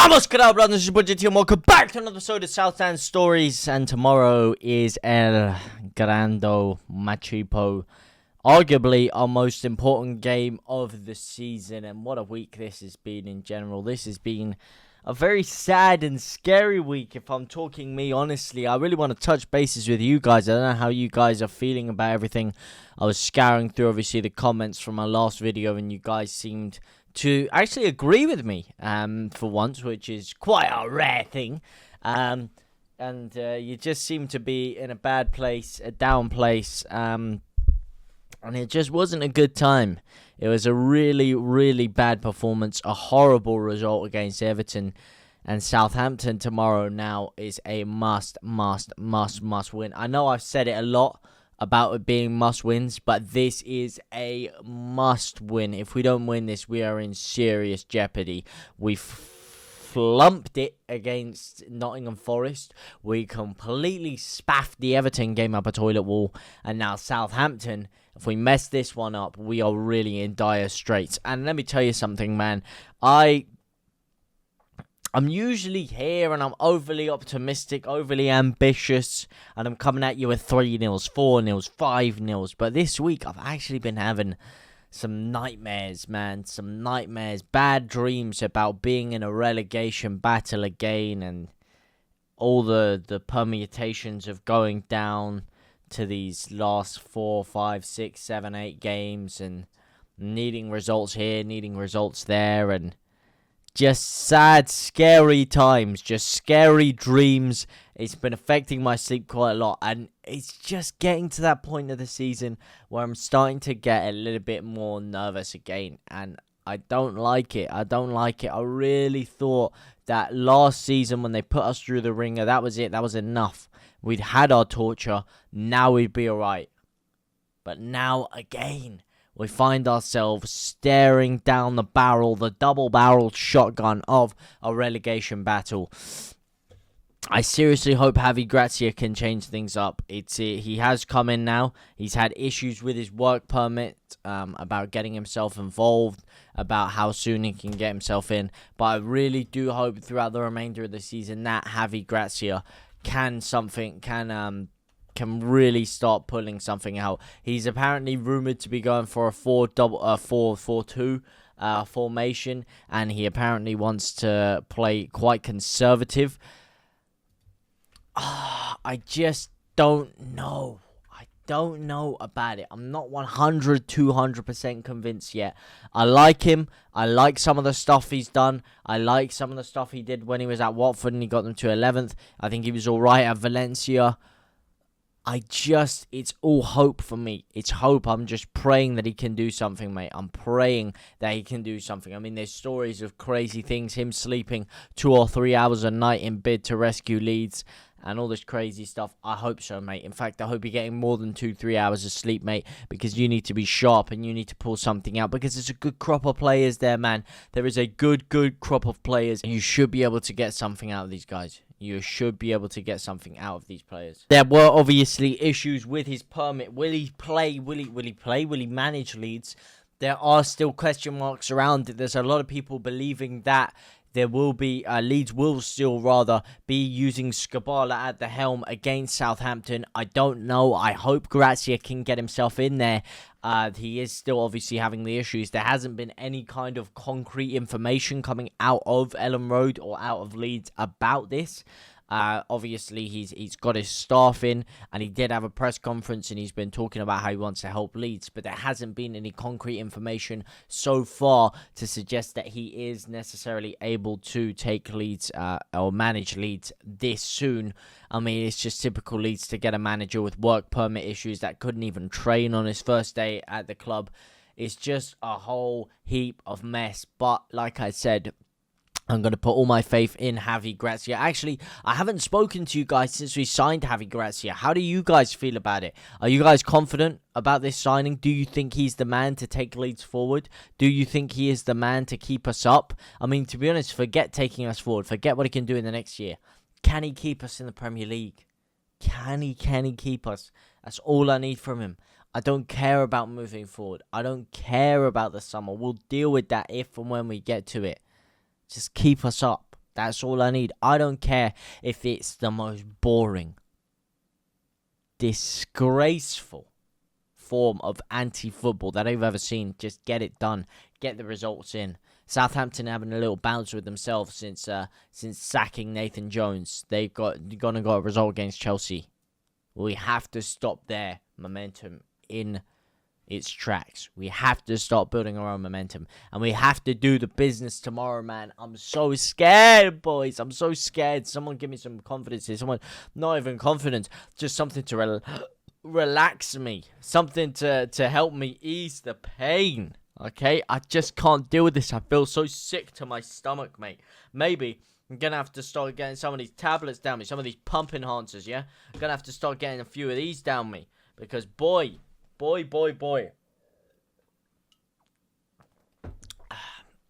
Vamos, get out, brothers. This is JTLive. Welcome back to another episode of Southampton Stories. And tomorrow is El Grande Machipo, arguably our most important game of the season. And what a week this has been in general. This has been a very sad and scary week, if I'm talking me honestly. I really want to touch bases with you guys. I don't know how you guys are feeling about everything. I was scouring through, obviously, the comments from my last video, and you guys seemed to actually agree with me for once, which is quite a rare thing. And you just seem to be in a bad place, a down place, and it just wasn't a good time. It was a really, really bad performance, a horrible result against Everton, and Southampton tomorrow now is a must win. I know I've said it a lot about it being must wins, but this is a must win. If we don't win this, we are in serious jeopardy. We flumped it against Nottingham Forest. We completely spaffed the Everton game up a toilet wall, and now Southampton, if we mess this one up, we are really in dire straits. And let me tell you something, man. I'm usually here and I'm overly optimistic, overly ambitious, and I'm coming at you with 3-0, 4-0, 5-0. But this week, I've actually been having some nightmares, man. Some nightmares, bad dreams about being in a relegation battle again, and all the permutations of going down to these last 4, 5, 6, 7, 8 games, and needing results here, needing results there, and just sad, scary times, just scary dreams. It's been affecting my sleep quite a lot, and it's just getting to that point of the season where I'm starting to get a little bit more nervous again, and I don't like it. I really thought that last season when they put us through the ringer, that was it. That was enough. We'd had our torture. Now we'd be alright. But now again, we find ourselves staring down the barrel, the double-barreled shotgun of a relegation battle. I seriously hope Javi Gracia can change things up. He has come in now. He's had issues with his work permit, about getting himself involved, about how soon he can get himself in. But I really do hope throughout the remainder of the season that Javi Gracia can really start pulling something out. He's apparently rumored to be going for a 4-4-2 formation, and he apparently wants to play quite conservative. I just don't know. I don't know about it. I'm not 200% convinced yet. I like him. I like some of the stuff he's done. I like some of the stuff he did when he was at Watford and he got them to 11th. I think he was alright at Valencia. It's all hope for me. It's hope. I'm just praying that he can do something, mate. I'm praying that he can do something. I mean, there's stories of crazy things. Him sleeping 2 or 3 hours a night in bed to rescue Leeds and all this crazy stuff. I hope so, mate. In fact, I hope you're getting more than 2-3 hours of sleep, mate, because you need to be sharp and you need to pull something out, because there's a good crop of players there, man. There is a good crop of players, and you should be able to get something out of these guys. You should be able to get something out of these players. There were obviously issues with his permit. Will he play? Will he play? Will he manage Leeds? There are still question marks around it. There's a lot of people believing that there will be, Leeds will still rather be using Scabala at the helm against Southampton. I don't know. I hope Gracia can get himself in there. He is still obviously having the issues. There hasn't been any kind of concrete information coming out of Ellen Road or out of Leeds about this. Obviously, he's got his staff in, and he did have a press conference, and he's been talking about how he wants to help Leeds, but there hasn't been any concrete information so far to suggest that he is necessarily able to take Leeds or manage Leeds this soon. I mean, it's just typical Leeds to get a manager with work permit issues that couldn't even train on his first day at the club. It's just a whole heap of mess, but like I said, I'm going to put all my faith in Javi Gracia. Actually, I haven't spoken to you guys since we signed Javi Gracia. How do you guys feel about it? Are you guys confident about this signing? Do you think he's the man to take Leeds forward? Do you think he is the man to keep us up? I mean, to be honest, forget taking us forward. Forget what he can do in the next year. Can he keep us in the Premier League? Can he keep us? That's all I need from him. I don't care about moving forward. I don't care about the summer. We'll deal with that if and when we get to it. Just keep us up. That's all I need. I don't care if it's the most boring, disgraceful form of anti-football that I've ever seen. Just get it done. Get the results in. Southampton having a little bounce with themselves since sacking Nathan Jones. They've got a result against Chelsea. We have to stop their momentum in its tracks. We have to start building our own momentum. And we have to do the business tomorrow, man. I'm so scared, boys. I'm so scared. Someone give me some confidence here. Someone, not even confidence, just something to relax me. Something to help me ease the pain. Okay? I just can't deal with this. I feel so sick to my stomach, mate. Maybe I'm going to have to start getting some of these tablets down me. Some of these pump enhancers, yeah? I'm going to have to start getting a few of these down me. Because, boy.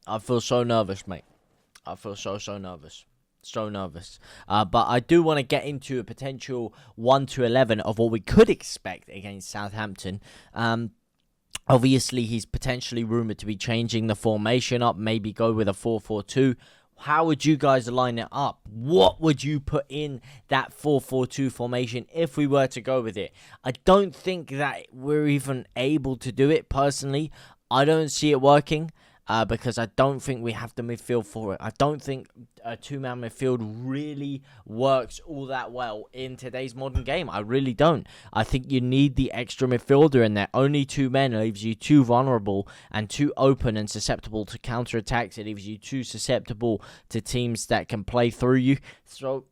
I feel so nervous, mate. I feel so nervous. So nervous. But I do want to get into a potential 1-11 of what we could expect against Southampton. Obviously, he's potentially rumoured to be changing the formation up. Maybe go with a 4-4-2. How would you guys line it up? What would you put in that 4-4-2 formation if we were to go with it? I don't think that we're even able to do it, personally. I don't see it working because I don't think we have the midfield for it. I don't think a two-man midfield really works all that well in today's modern game. I really don't. I think you need the extra midfielder in there. Only two men leaves you too vulnerable and too open and susceptible to counter-attacks. It leaves you too susceptible to teams that can play through you. So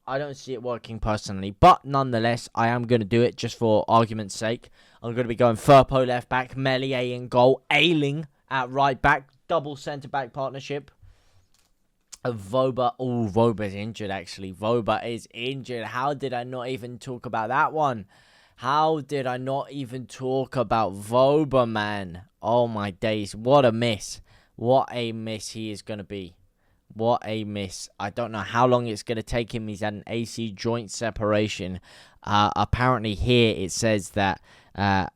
I don't see it working personally. But nonetheless, I am going to do it just for argument's sake. I'm going to be going Firpo left back, Meslier in goal, Ayling at right back, double centre-back partnership. Voba's injured, actually. Voba is injured. How did I not even talk about that one? How did I not even talk about Voba, man? Oh, my days. What a miss. What a miss he is going to be. What a miss. I don't know how long it's going to take him. He's had an AC joint separation. Apparently here it says that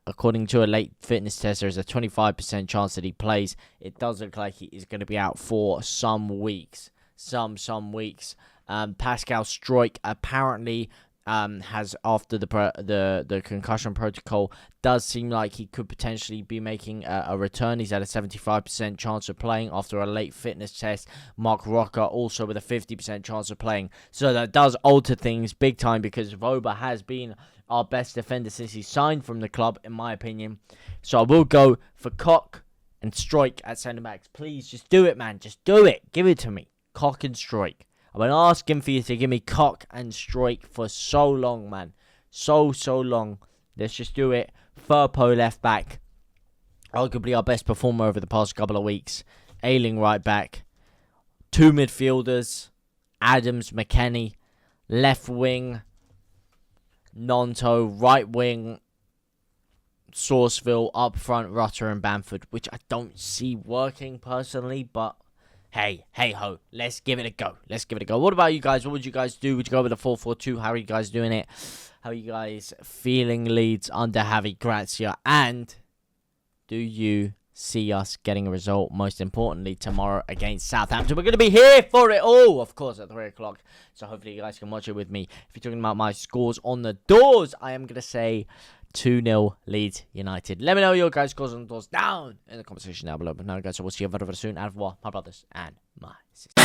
according to a late fitness test, there's a 25% chance that he plays. It does look like he is going to be out for some weeks. Some weeks. Pascal Struijk apparently has, after the concussion protocol, does seem like he could potentially be making a return. He's had a 75% chance of playing after a late fitness test. Mark Rocker also with a 50% chance of playing. So that does alter things big time, because Voba has been our best defender since he signed from the club, in my opinion. So I will go for Koch and Struijk at centre-backs. Please, just do it, man. Just do it. Give it to me. Koch and Struijk. I've been asking for you to give me Koch and Struijk for so long, man. So long. Let's just do it. Firpo left back. Arguably our best performer over the past couple of weeks. Ayling right back. Two midfielders. Adams, McKennie. Left wing. Nonto. Right wing. Sourceville. Up front, Rutter and Bamford. Which I don't see working personally, but hey ho, let's give it a go. What about you guys? What would you guys do? Would you go with a 4-4-2? How are you guys doing it? How are you guys feeling Leeds under Javi, Gracia? And do you see us getting a result, most importantly, tomorrow against Southampton? We're going to be here for it all, of course, at 3 o'clock. So hopefully you guys can watch it with me. If you're talking about my scores on the doors, I am going to say 2-0 Leeds United. Let me know your guys' scores on the doors down in the comment section down below. But now, guys, so we'll see you very soon. Au revoir, my brothers and my sisters.